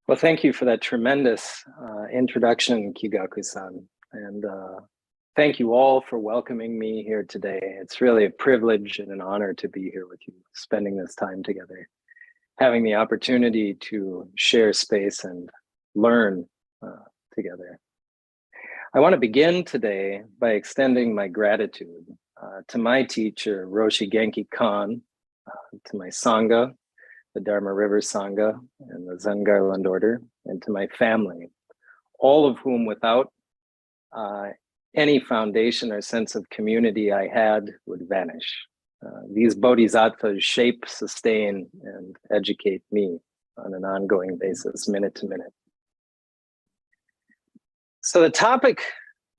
Well, thank you for that tremendous introduction, Kigaku-san. And thank you all for welcoming me here today. It's really a privilege and an honor to be here with you, spending this time together, having the opportunity to share space and learn together. I want to begin today by extending my gratitude to my teacher, Roshi Genki Kan, to my Sangha, the Dharma River Sangha and the Zen Garland Order, and to my family, all of whom without any foundation or sense of community I had would vanish. These bodhisattvas shape, sustain, and educate me on an ongoing basis, minute to minute. So the topic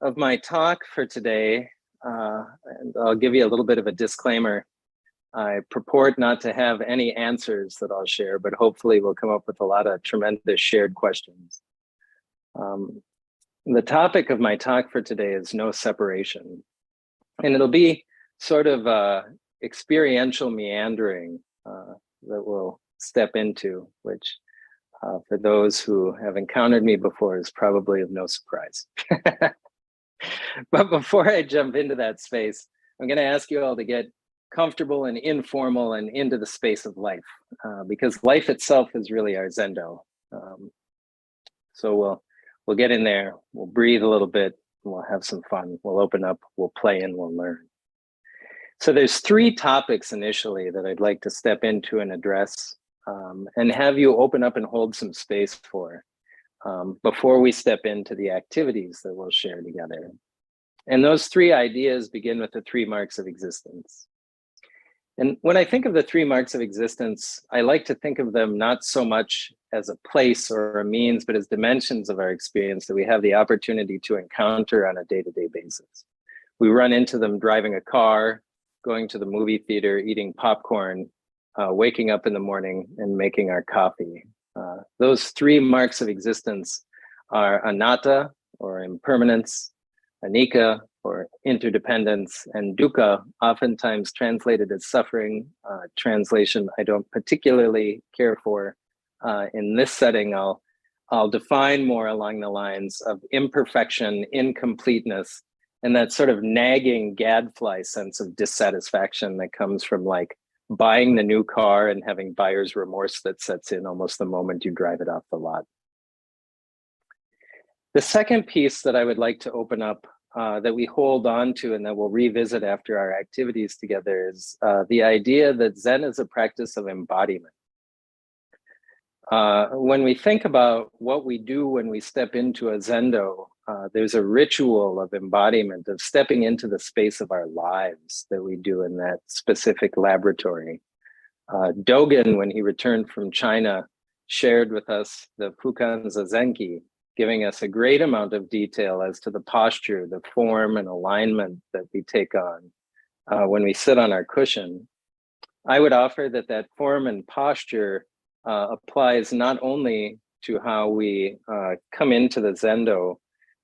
of my talk for today, and I'll give you a little bit of a disclaimer. I purport not to have any answers that I'll share, but hopefully we'll come up with a lot of tremendous shared questions. The topic of my talk for today is no separation. And it'll be sort of experiential meandering that we'll step into, which for those who have encountered me before is probably of no surprise. But before I jump into that space, I'm going to ask you all to get comfortable and informal and into the space of life, because life itself is really our zendo. So we'll get in there, we'll breathe a little bit, and we'll have some fun. We'll open up, we'll play, and we'll learn. So there's three topics initially that I'd like to step into and address, and have you open up and hold some space for before we step into the activities that we'll share together. And those three ideas begin with the three marks of existence. And when I think of the three marks of existence, I like to think of them not so much as a place or a means, but as dimensions of our experience that we have the opportunity to encounter on a day-to-day basis. We run into them driving a car, going to the movie theater, eating popcorn, waking up in the morning and making our coffee. Those three marks of existence are anatta, or impermanence, anicca, or interdependence, and dukkha, oftentimes translated as suffering. Translation I don't particularly care for. In this setting, I'll define more along the lines of imperfection, incompleteness, and that sort of nagging gadfly sense of dissatisfaction that comes from like buying the new car and having buyer's remorse that sets in almost the moment you drive it off the lot. The second piece that I would like to open up that we hold on to and that we'll revisit after our activities together is the idea that Zen is a practice of embodiment. When we think about what we do when we step into a zendo, there's a ritual of embodiment, of stepping into the space of our lives that we do in that specific laboratory. Dogen, when he returned from China, shared with us the Fukan Zazenki, giving us a great amount of detail as to the posture, the form and alignment that we take on when we sit on our cushion. I would offer that that form and posture applies not only to how we come into the zendo,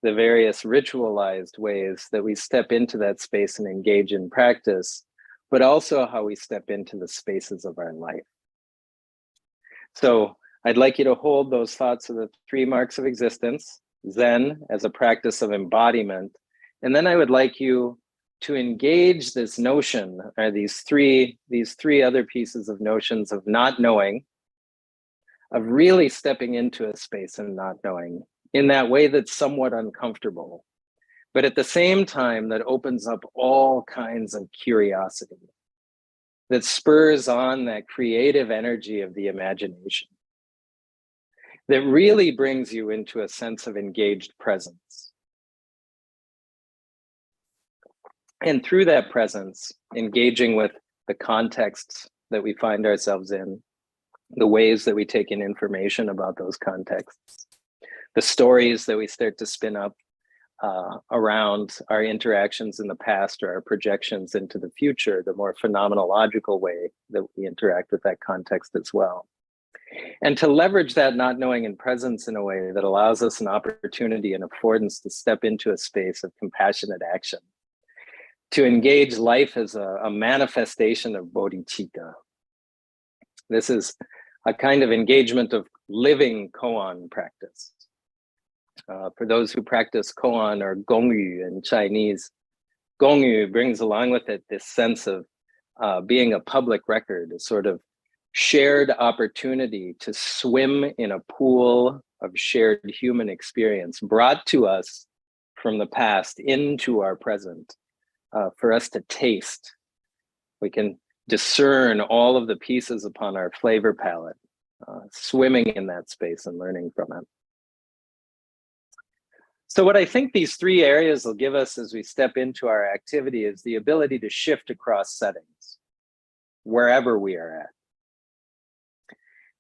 the various ritualized ways that we step into that space and engage in practice, but also how we step into the spaces of our life. So I'd like you to hold those thoughts of the three marks of existence, Zen as a practice of embodiment. And then I would like you to engage this notion, or these three other pieces of notions of not knowing, of really stepping into a space and not knowing in that way that's somewhat uncomfortable, but at the same time that opens up all kinds of curiosity, that spurs on that creative energy of the imagination, that really brings you into a sense of engaged presence. And through that presence, engaging with the contexts that we find ourselves in, the ways that we take in information about those contexts, the stories that we start to spin up around our interactions in the past or our projections into the future, the more phenomenological way that we interact with that context as well. And to leverage that not knowing and presence in a way that allows us an opportunity and affordance to step into a space of compassionate action, to engage life as a manifestation of bodhicitta. This is a kind of engagement of living koan practice. For those who practice koan or gongyu in Chinese, gongyu brings along with it this sense of being a public record, a sort of shared opportunity to swim in a pool of shared human experience brought to us from the past into our present, for us to taste. We can discern all of the pieces upon our flavor palette, swimming in that space and learning from it. So what I think these three areas will give us as we step into our activity is the ability to shift across settings, wherever we are at.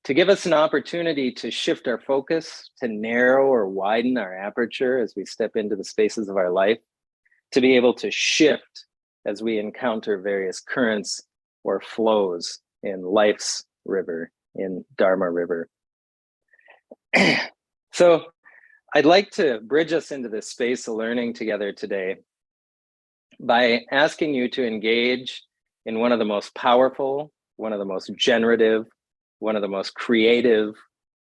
To give us an opportunity to shift our focus, to narrow or widen our aperture as we step into the spaces of our life, to be able to shift as we encounter various currents or flows in life's river, in Dharma river. So I'd like to bridge us into this space of learning together today by asking you to engage in one of the most powerful, one of the most generative, one of the most creative,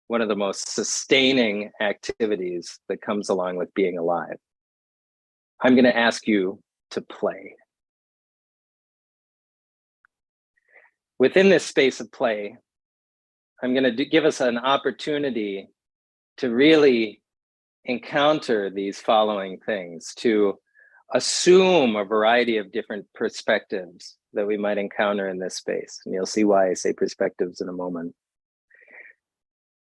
one of the most sustaining activities that comes along with being alive. I'm going to ask you to play. Within this space of play, I'm going to give us an opportunity to really encounter these following things, to assume a variety of different perspectives that we might encounter in this space. And you'll see why I say perspectives in a moment.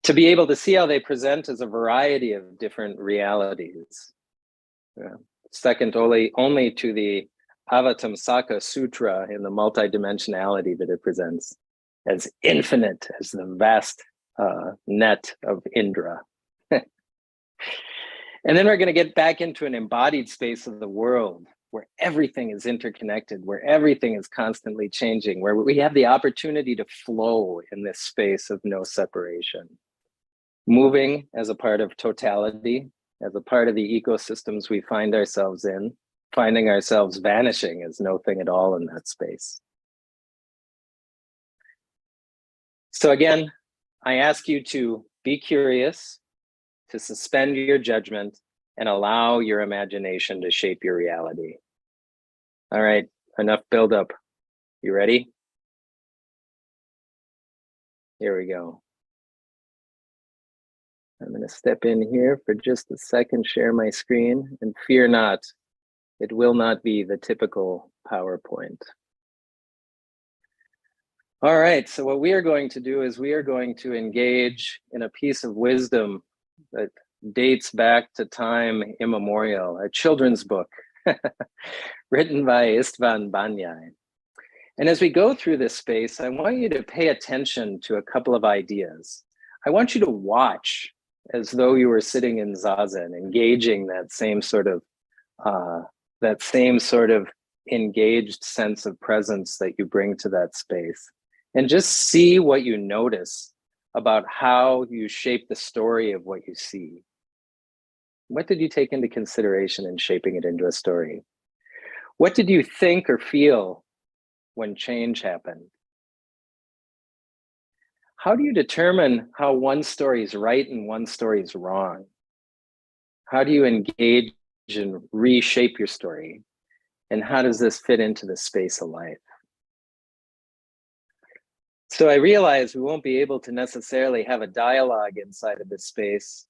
To be able to see how they present as a variety of different realities. Second only to the Avatamsaka Sutra in the multidimensionality that it presents as infinite as the vast net of Indra. And then we're going to get back into an embodied space of the world where everything is interconnected, where everything is constantly changing, where we have the opportunity to flow in this space of no separation. Moving as a part of totality, as a part of the ecosystems we find ourselves in, finding ourselves vanishing as no thing at all in that space. So again, I ask you to be curious, to suspend your judgment, and allow your imagination to shape your reality. All right, enough buildup. You ready? Here we go. I'm going to step in here for just a second, share my screen, and fear not, it will not be the typical PowerPoint. All right, so what we are going to do is we are going to engage in a piece of wisdom that dates back to time immemorial, a children's book written by Istvan Banyai. And as we go through this space, I want you to pay attention to a couple of ideas. I want you to watch as though you were sitting in Zazen, engaging that same sort of engaged sense of presence that you bring to that space. And just see what you notice about how you shape the story of what you see. What did you take into consideration in shaping it into a story? What did you think or feel when change happened? How do you determine how one story is right and one story is wrong? How do you engage and reshape your story? And how does this fit into the space of life? So I realize we won't be able to necessarily have a dialogue inside of this space,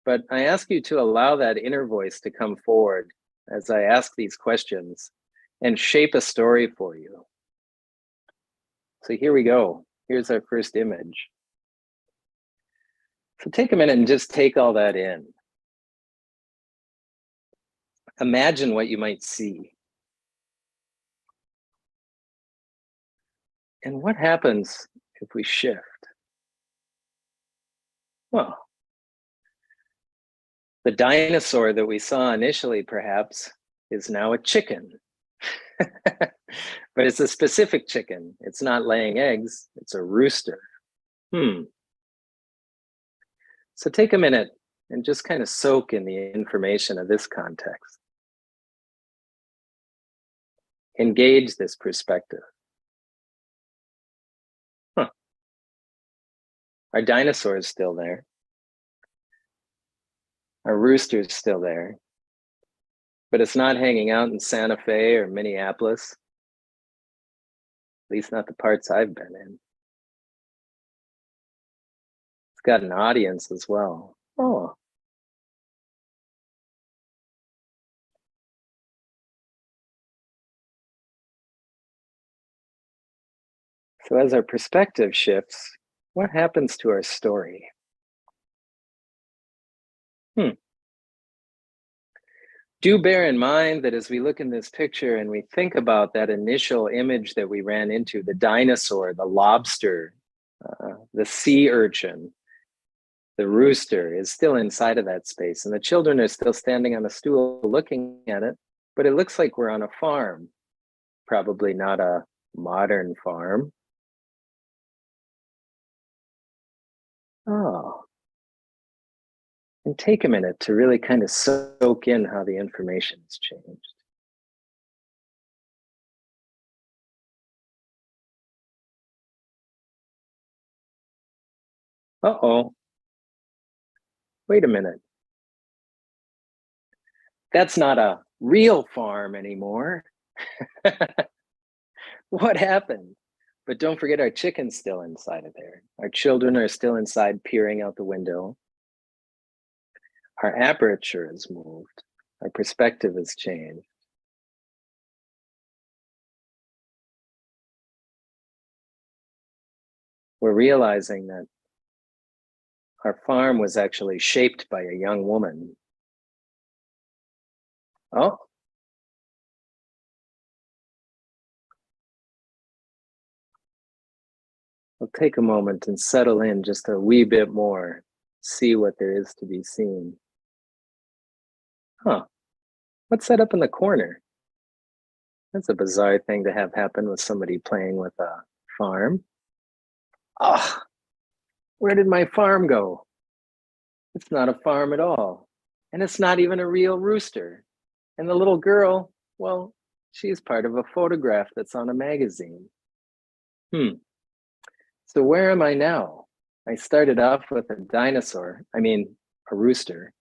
but I ask you to allow that inner voice to come forward as I ask these questions and shape a story for you. So here we go. Here's our first image. So take a minute and just take all that in. Imagine what you might see. And what happens if we shift? Well, the dinosaur that we saw initially, perhaps, is now a chicken. But it's a specific chicken. It's not laying eggs, it's a rooster. So take a minute and just kind of soak in the information of this context. Engage this perspective. Our dinosaur is still there. Our rooster is still there. But it's not hanging out in Santa Fe or Minneapolis. At least not the parts I've been in. It's got an audience as well. Oh. So as our perspective shifts, what happens to our story? Do bear in mind that as we look in this picture and we think about that initial image that we ran into, the dinosaur, the lobster, the sea urchin, the rooster is still inside of that space, and the children are still standing on a stool looking at it, but it looks like we're on a farm, probably not a modern farm. Oh. And take a minute to really kind of soak in how the information has changed. Uh-oh. Wait a minute. That's not a real farm anymore. What happened? But don't forget, our chicken's still inside of there. Our children are still inside peering out the window. Our aperture has moved. Our perspective has changed. We're realizing that our farm was actually shaped by a young woman. Oh. We'll take a moment and settle in just a wee bit more, see what there is to be seen. Huh, what's that up in the corner? That's a bizarre thing to have happen with somebody playing with a farm. Ah, oh, where did my farm go? It's not a farm at all. And it's not even a real rooster. And the little girl, well, she's part of a photograph that's on a magazine. So where am I now? I started off with a dinosaur, a rooster.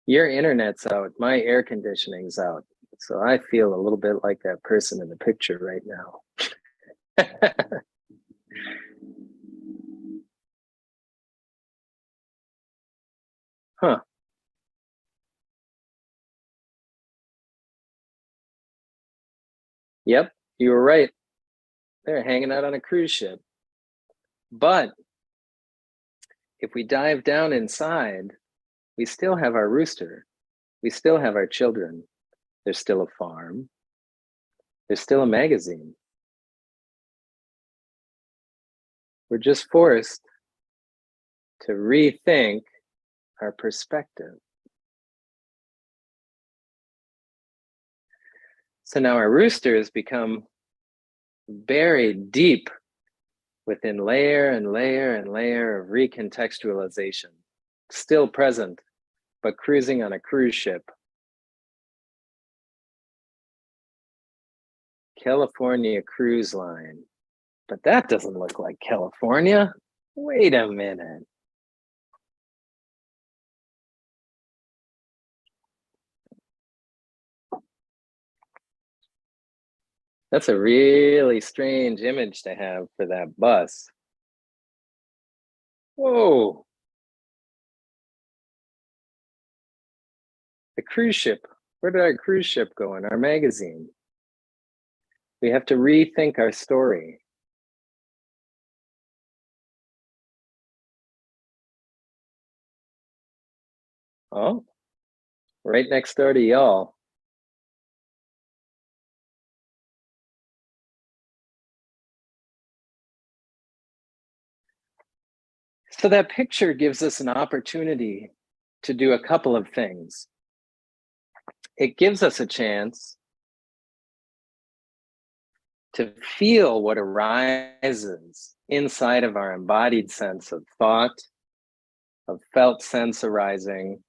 Your internet's out, my air conditioning's out. So I feel a little bit like that person in the picture right now. Huh. Yep, you were right. They're hanging out on a cruise ship. But if we dive down inside, we still have our rooster. We still have our children. There's still a farm. There's still a magazine. We're just forced to rethink our perspective. So now our rooster has become buried deep within layer and layer and layer of recontextualization, still present, but cruising on a cruise ship. California Cruise Line. But that doesn't look like California. Wait a minute. That's a really strange image to have for that bus. Whoa. The cruise ship. Where did our cruise ship go in our magazine? We have to rethink our story. Oh, right next door to y'all. So that picture gives us an opportunity to do a couple of things. It gives us a chance to feel what arises inside of our embodied sense of thought, of felt sense arising,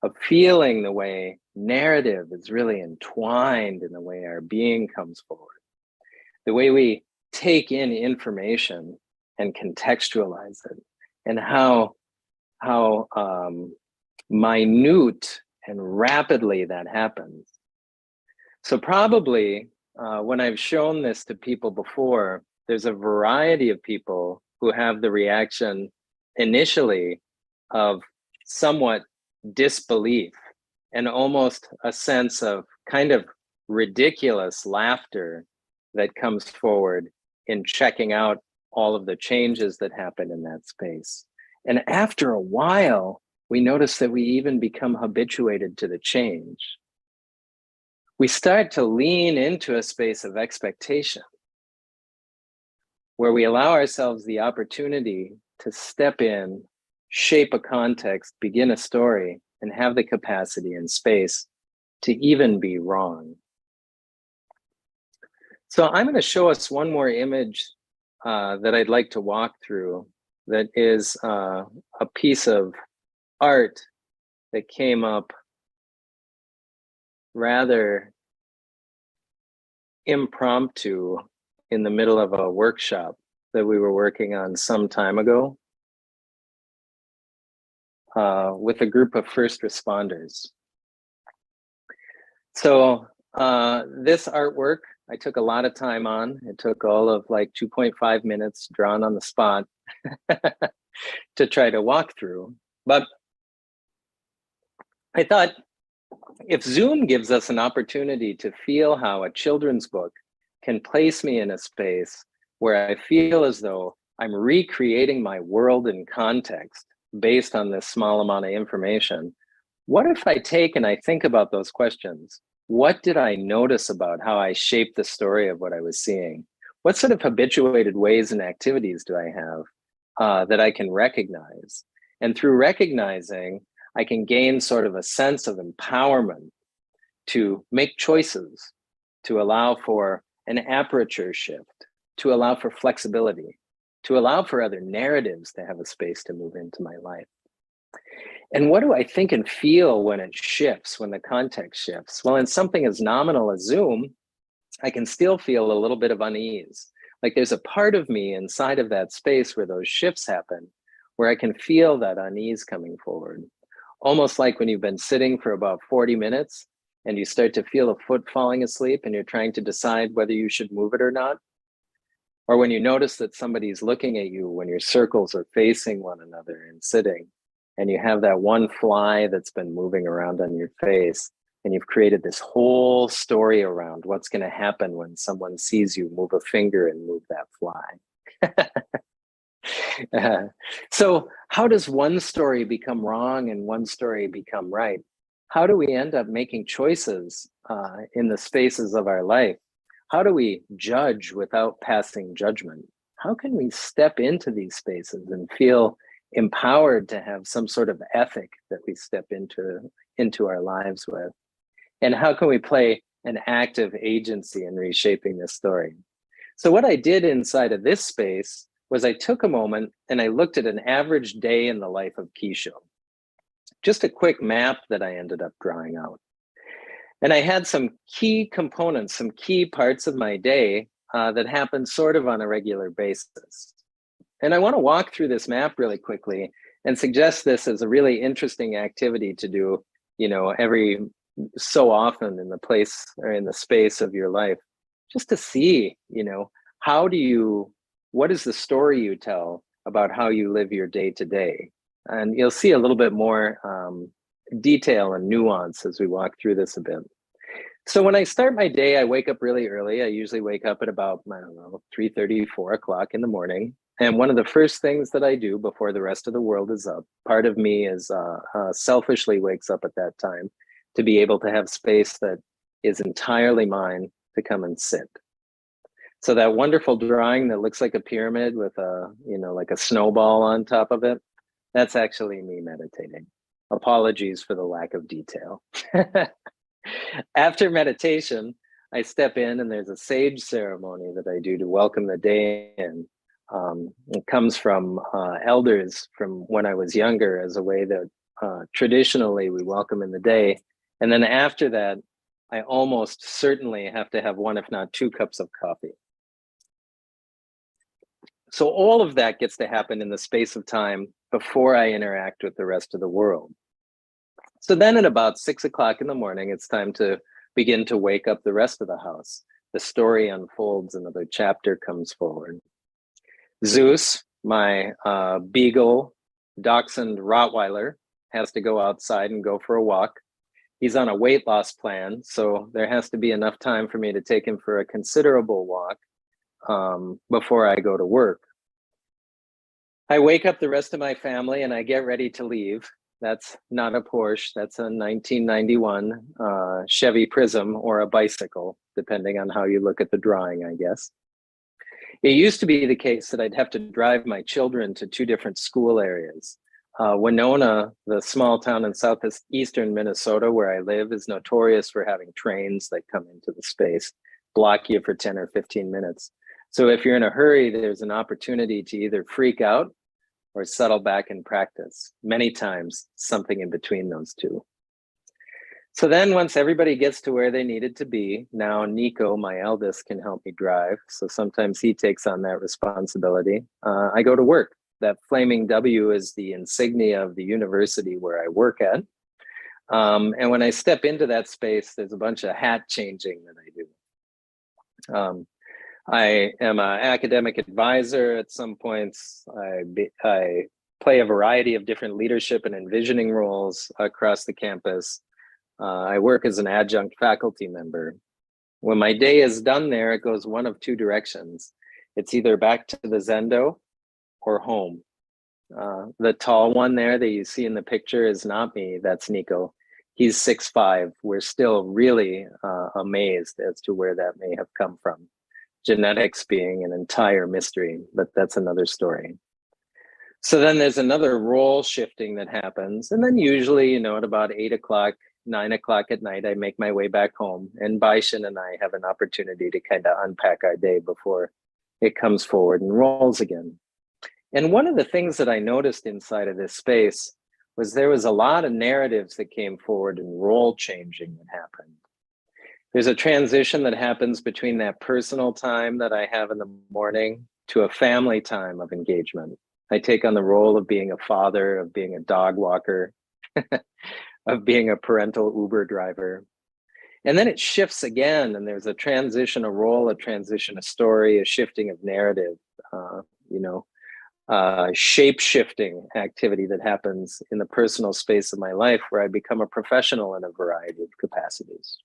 of feeling the way narrative is really entwined in the way our being comes forward, the way we take in information and contextualize it, and how minute and rapidly that happens. So probably when I've shown this to people before, there's a variety of people who have the reaction initially of somewhat disbelief and almost a sense of kind of ridiculous laughter that comes forward in checking out all of the changes that happen in that space. And after a while, we notice that we even become habituated to the change. We start to lean into a space of expectation where we allow ourselves the opportunity to step in, shape a context, begin a story, and have the capacity and space to even be wrong. So I'm going to show us one more image that I'd like to walk through that is a piece of art that came up rather impromptu in the middle of a workshop that we were working on some time ago with a group of first responders. So this artwork I took a lot of time on. It took all of like 2.5 minutes drawn on the spot to try to walk through. But I thought, if Zoom gives us an opportunity to feel how a children's book can place me in a space where I feel as though I'm recreating my world in context based on this small amount of information, what if I take and I think about those questions? What did I notice about how I shaped the story of what I was seeing? What sort of habituated ways and activities do I have that I can recognize? And through recognizing, I can gain sort of a sense of empowerment to make choices, to allow for an aperture shift, to allow for flexibility, to allow for other narratives to have a space to move into my life. And what do I think and feel when it shifts, when the context shifts? Well, in something as nominal as Zoom, I can still feel a little bit of unease. Like there's a part of me inside of that space where those shifts happen, where I can feel that unease coming forward. Almost like when you've been sitting for about 40 minutes and you start to feel a foot falling asleep and you're trying to decide whether you should move it or not. Or when you notice that somebody's looking at you when your circles are facing one another and sitting, and you have that one fly that's been moving around on your face, and you've created this whole story around what's going to happen when someone sees you move a finger and move that fly. So how does one story become wrong and one story become right? How do we end up making choices in the spaces of our life? How do we judge without passing judgment? How can we step into these spaces and feel empowered to have some sort of ethic that we step into our lives with? And how can we play an active agency in reshaping this story? So what I did inside of this space was I took a moment and I looked at an average day in the life of Kisho. Just a quick map that I ended up drawing out. And I had some key components, some key parts of my day that happened sort of on a regular basis. And I want to walk through this map really quickly and suggest this as a really interesting activity to do, every so often in the place or in the space of your life, just to see, what is the story you tell about how you live your day to day? And you'll see a little bit more detail and nuance as we walk through this a bit. So when I start my day, I wake up really early. I usually wake up at about, 3:30, 4 o'clock in the morning. And one of the first things that I do before the rest of the world is up, part of me is selfishly wakes up at that time to be able to have space that is entirely mine to come and sit. So that wonderful drawing that looks like a pyramid with like a snowball on top of it, that's actually me meditating. Apologies for the lack of detail. After meditation, I step in and there's a sage ceremony that I do to welcome the day in, It comes from elders from when I was younger as a way that traditionally we welcome in the day. And then after that, I almost certainly have to have one, if not two cups of coffee. So all of that gets to happen in the space of time before I interact with the rest of the world. So then at about 6 o'clock in the morning, it's time to begin to wake up the rest of the house. The story unfolds, another chapter comes forward. Zeus, my beagle, dachshund Rottweiler, has to go outside and go for a walk. He's on a weight loss plan, so there has to be enough time for me to take him for a considerable walk before I go to work. I wake up the rest of my family and I get ready to leave. That's not a Porsche, that's a 1991 Chevy Prism or a bicycle, depending on how you look at the drawing, I guess. It used to be the case that I'd have to drive my children to two different school areas. Winona, the small town in southeastern Minnesota where I live, is notorious for having trains that come into the space, block you for 10 or 15 minutes. So if you're in a hurry, there's an opportunity to either freak out or settle back and practice. Many times, something in between those two. So then once everybody gets to where they needed to be, now Nico, my eldest, can help me drive. So sometimes he takes on that responsibility. I go to work. That flaming W is the insignia of the university where I work at. And when I step into that space, there's a bunch of hat changing that I do. I am an academic advisor. At some points, I play a variety of different leadership and envisioning roles across the campus. I work as an adjunct faculty member. When my day is done there, it goes one of two directions. It's either back to the Zendo or home. The tall one there that you see in the picture is not me, that's Nico. He's 6'5". We're still really amazed as to where that may have come from. Genetics being an entire mystery, but that's another story. So then there's another role shifting that happens. And then usually, you know, at about 8 o'clock, 9 o'clock at night, I make my way back home, and Baishan and I have an opportunity to kind of unpack our day before it comes forward and rolls again. And one of the things that I noticed inside of this space was there was a lot of narratives that came forward and role changing that happened. There's a transition that happens between that personal time that I have in the morning to a family time of engagement. I take on the role of being a father, of being a dog walker, of being a parental Uber driver. And then it shifts again, and there's a transition, a role, a transition, a story, a shifting of narrative, shape-shifting activity that happens in the personal space of my life where I become a professional in a variety of capacities.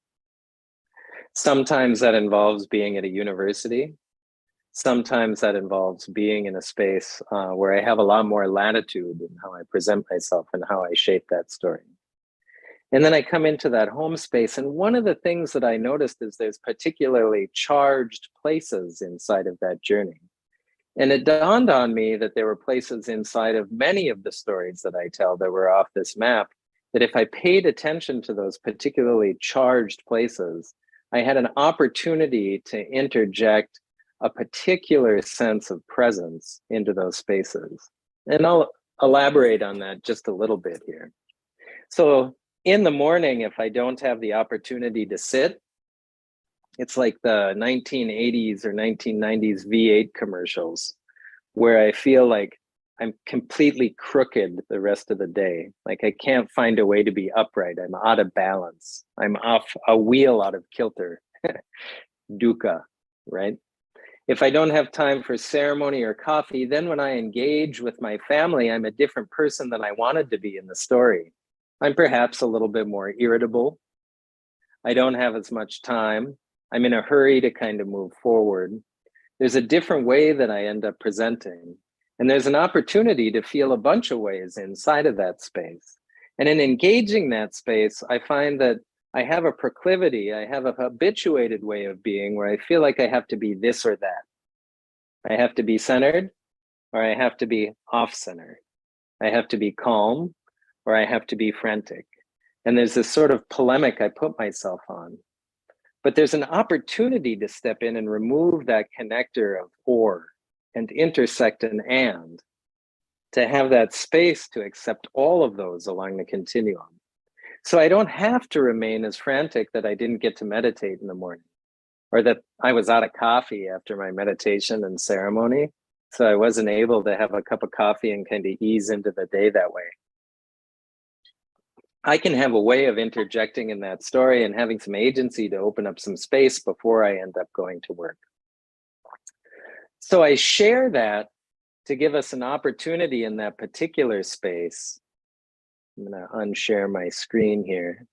Sometimes that involves being at a university. Sometimes that involves being in a space where I have a lot more latitude in how I present myself and how I shape that story. And then I come into that home space. And one of the things that I noticed is there's particularly charged places inside of that journey. And it dawned on me that there were places inside of many of the stories that I tell that were off this map, that if I paid attention to those particularly charged places, I had an opportunity to interject a particular sense of presence into those spaces. And I'll elaborate on that just a little bit here. So in the morning, if I don't have the opportunity to sit, it's like the 1980s or 1990s V8 commercials where I feel like I'm completely crooked the rest of the day. Like I can't find a way to be upright. I'm out of balance. I'm off a wheel out of kilter. Dukkha, right? If I don't have time for ceremony or coffee, then when I engage with my family, I'm a different person than I wanted to be in the story. I'm perhaps a little bit more irritable. I don't have as much time. I'm in a hurry to kind of move forward. There's a different way that I end up presenting. And there's an opportunity to feel a bunch of ways inside of that space. And in engaging that space, I find that I have a proclivity, I have a habituated way of being where I feel like I have to be this or that. I have to be centered, or I have to be off-center. I have to be calm, or I have to be frantic. And there's this sort of polemic I put myself on. But there's an opportunity to step in and remove that connector of or. and intersect and, to have that space to accept all of those along the continuum. So I don't have to remain as frantic that I didn't get to meditate in the morning, or that I was out of coffee after my meditation and ceremony. So I wasn't able to have a cup of coffee and kind of ease into the day that way. I can have a way of interjecting in that story and having some agency to open up some space before I end up going to work. So I share that to give us an opportunity in that particular space. I'm going to unshare my screen here.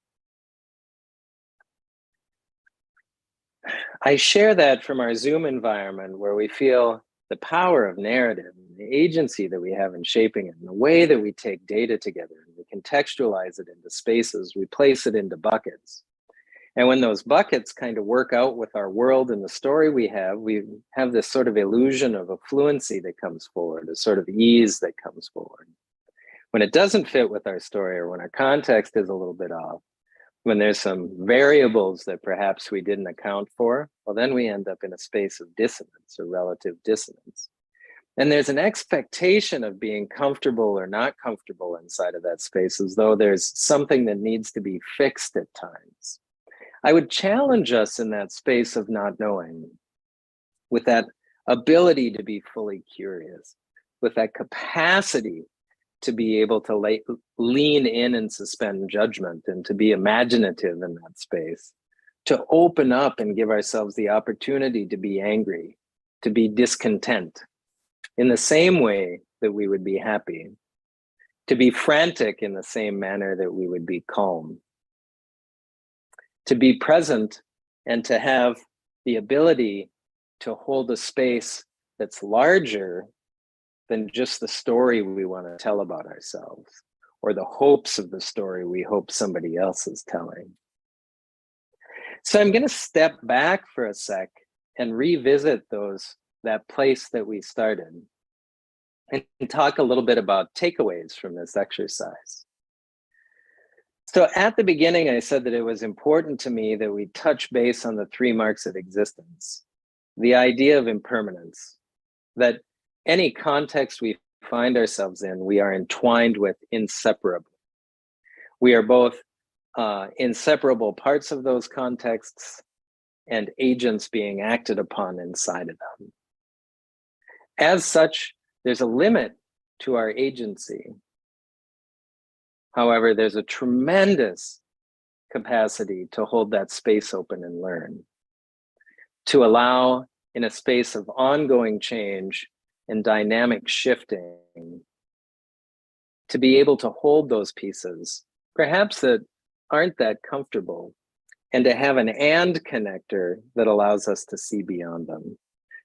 I share that from our Zoom environment, where we feel the power of narrative and the agency that we have in shaping it, and the way that we take data together and we contextualize it into spaces, we place it into buckets. And when those buckets kind of work out with our world and the story we have this sort of illusion of a fluency that comes forward, a sort of ease that comes forward. When it doesn't fit with our story, or when our context is a little bit off, when there's some variables that perhaps we didn't account for, well, then we end up in a space of dissonance or relative dissonance. And there's an expectation of being comfortable or not comfortable inside of that space, as though there's something that needs to be fixed at times. I would challenge us in that space of not knowing, with that ability to be fully curious, with that capacity to be able to lean in and suspend judgment, and to be imaginative in that space, to open up and give ourselves the opportunity to be angry, to be discontent, in the same way that we would be happy, to be frantic in the same manner that we would be calm, to be present, and to have the ability to hold a space that's larger than just the story we want to tell about ourselves, or the hopes of the story we hope somebody else is telling. So I'm going to step back for a sec and revisit that place that we started, and talk a little bit about takeaways from this exercise. So at the beginning, I said that it was important to me that we touch base on the 3 marks of existence, the idea of impermanence, that any context we find ourselves in, we are entwined with inseparably. We are both inseparable parts of those contexts and agents being acted upon inside of them. As such, there's a limit to our agency. However, there's a tremendous capacity to hold that space open and learn, to allow, in a space of ongoing change and dynamic shifting, to be able to hold those pieces, perhaps that aren't that comfortable, and to have an and connector that allows us to see beyond them,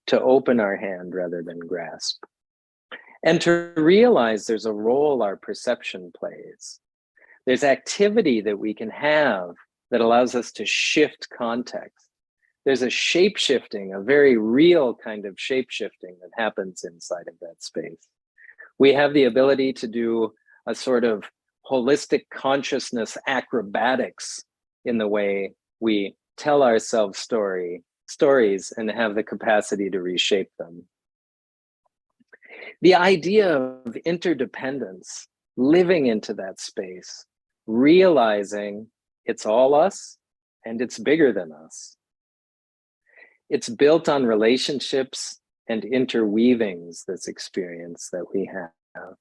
to open our hand rather than grasp, and to realize there's a role our perception plays. There's activity that we can have that allows us to shift context. There's a shape-shifting, a very real kind of shape-shifting that happens inside of that space. We have the ability to do a sort of holistic consciousness acrobatics in the way we tell ourselves stories and have the capacity to reshape them. The idea of interdependence, living into that space, realizing it's all us and it's bigger than us. It's built on relationships and interweavings, this experience that we have.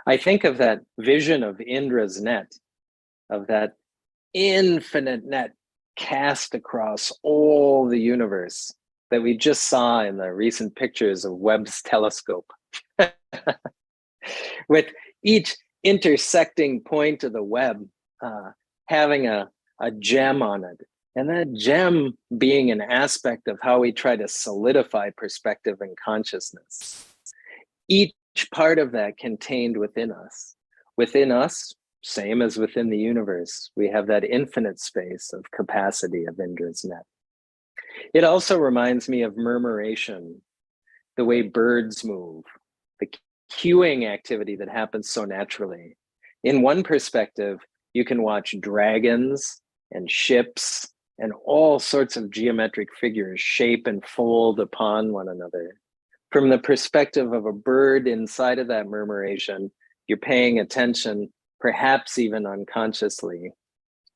I think of that vision of Indra's net, of that infinite net cast across all the universe that we just saw in the recent pictures of Webb's telescope. With each intersecting point of the web having a gem on it. And that gem being an aspect of how we try to solidify perspective and consciousness. Each part of that contained within us. Within us, same as within the universe, we have that infinite space of capacity of Indra's net. It also reminds me of murmuration, the way birds move, the cueing activity that happens so naturally. In one perspective, you can watch dragons and ships and all sorts of geometric figures shape and fold upon one another. From the perspective of a bird inside of that murmuration, you're paying attention, perhaps even unconsciously,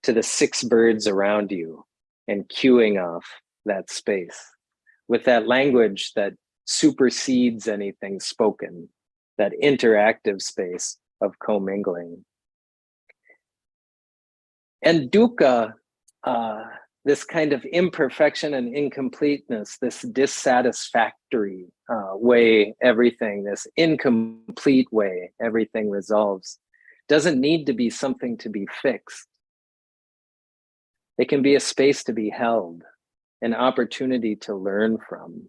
to the 6 birds around you and cueing off that space with that language that supersedes anything spoken, that interactive space of commingling. And dukkha, this kind of imperfection and incompleteness, this dissatisfactory way everything, this incomplete way everything resolves, doesn't need to be something to be fixed. It can be a space to be held, an opportunity to learn from.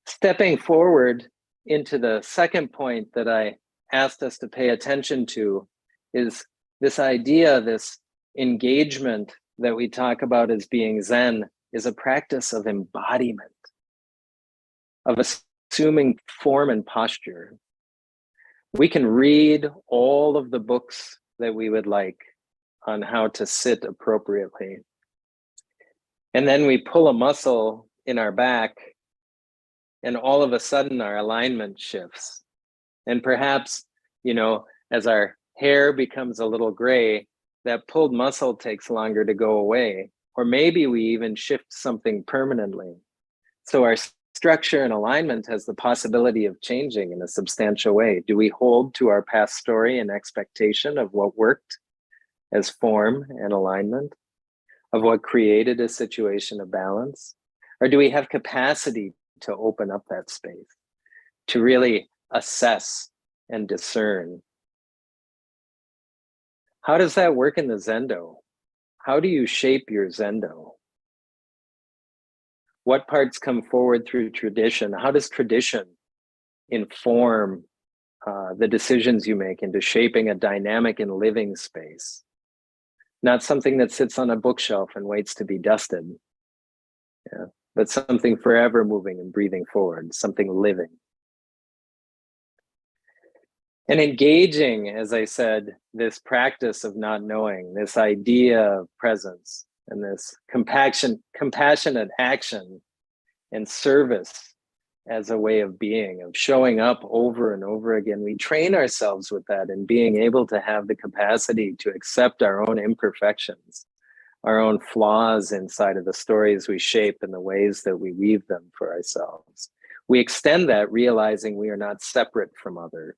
Stepping forward into the second point that I asked us to pay attention to is this idea, this engagement that we talk about as being Zen is a practice of embodiment, of assuming form and posture. We can read all of the books that we would like on how to sit appropriately. And then we pull a muscle in our back, and all of a sudden our alignment shifts. And perhaps, as our hair becomes a little gray, that pulled muscle takes longer to go away. Or maybe we even shift something permanently. So our structure and alignment has the possibility of changing in a substantial way. Do we hold to our past story and expectation of what worked as form and alignment, of what created a situation of balance? Or do we have capacity to open up that space, to really assess and discern? How does that work in the Zendo? How do you shape your Zendo? What parts come forward through tradition? How does tradition inform the decisions you make into shaping a dynamic and living space? Not something that sits on a bookshelf and waits to be dusted, but something forever moving and breathing forward, something living. And engaging, as I said, this practice of not knowing, this idea of presence, and this compassionate action and service as a way of being, of showing up over and over again. We train ourselves with that and being able to have the capacity to accept our own imperfections, our own flaws inside of the stories we shape and the ways that we weave them for ourselves. We extend that realizing we are not separate from others.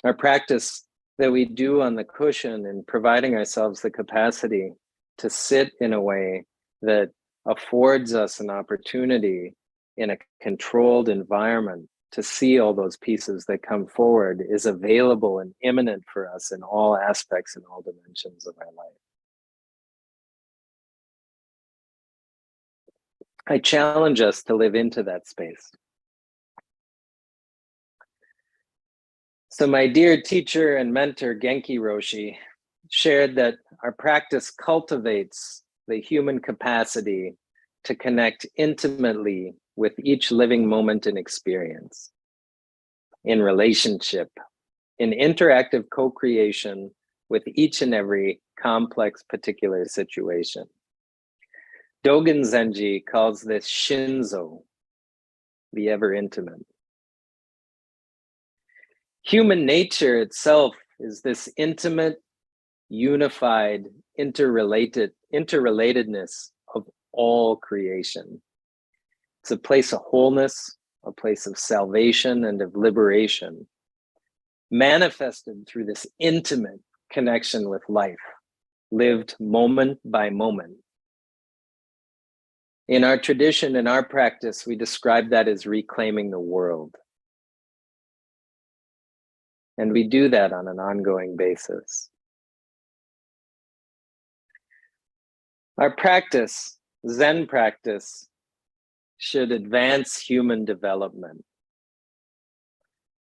Our practice that we do on the cushion and providing ourselves the capacity to sit in a way that affords us an opportunity in a controlled environment to see all those pieces that come forward is available and imminent for us in all aspects and all dimensions of our life. I challenge us to live into that space. So my dear teacher and mentor, Genki Roshi, shared that our practice cultivates the human capacity to connect intimately with each living moment and experience, in relationship, in interactive co-creation with each and every complex particular situation. Dogen Zenji calls this Shinzo, the ever intimate. Human nature itself is this intimate, unified, interrelatedness of all creation. It's a place of wholeness, a place of salvation and of liberation, manifested through this intimate connection with life, lived moment by moment. In our tradition, in our practice, we describe that as reclaiming the world. And we do that on an ongoing basis. Our practice, Zen practice, should advance human development.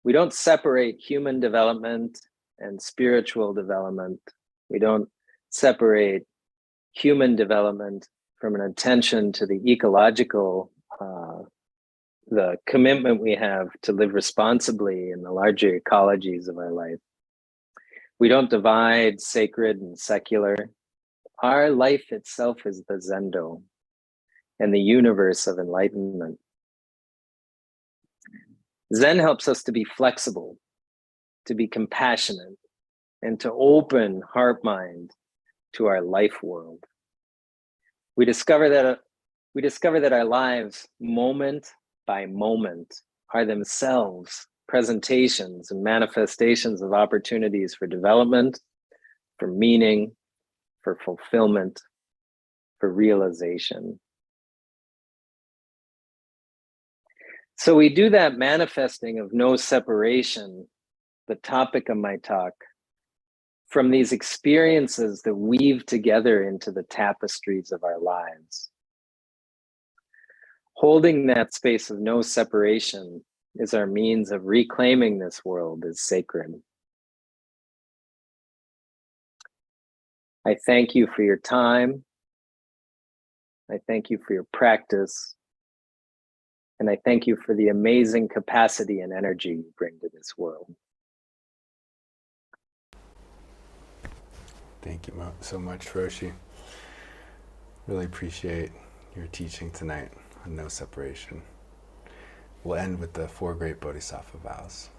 We don't separate human development and spiritual development. We don't separate human development from an attention to the ecological, the commitment we have to live responsibly in the larger ecologies of our life. We don't divide sacred and secular. Our life itself is the Zendo and the universe of enlightenment. Zen helps us to be flexible, to be compassionate, and to open heart-mind to our life world. We discover that our lives, moment by moment, are themselves presentations and manifestations of opportunities for development, for meaning, for fulfillment, for realization. So we do that manifesting of no separation, the topic of my talk, from these experiences that weave together into the tapestries of our lives. Holding that space of no separation is our means of reclaiming this world as sacred. I thank you for your time. I thank you for your practice. And I thank you for the amazing capacity and energy you bring to this world. Thank you so much, Roshi. Really appreciate your teaching tonight on no separation. We'll end with the 4 great Bodhisattva vows.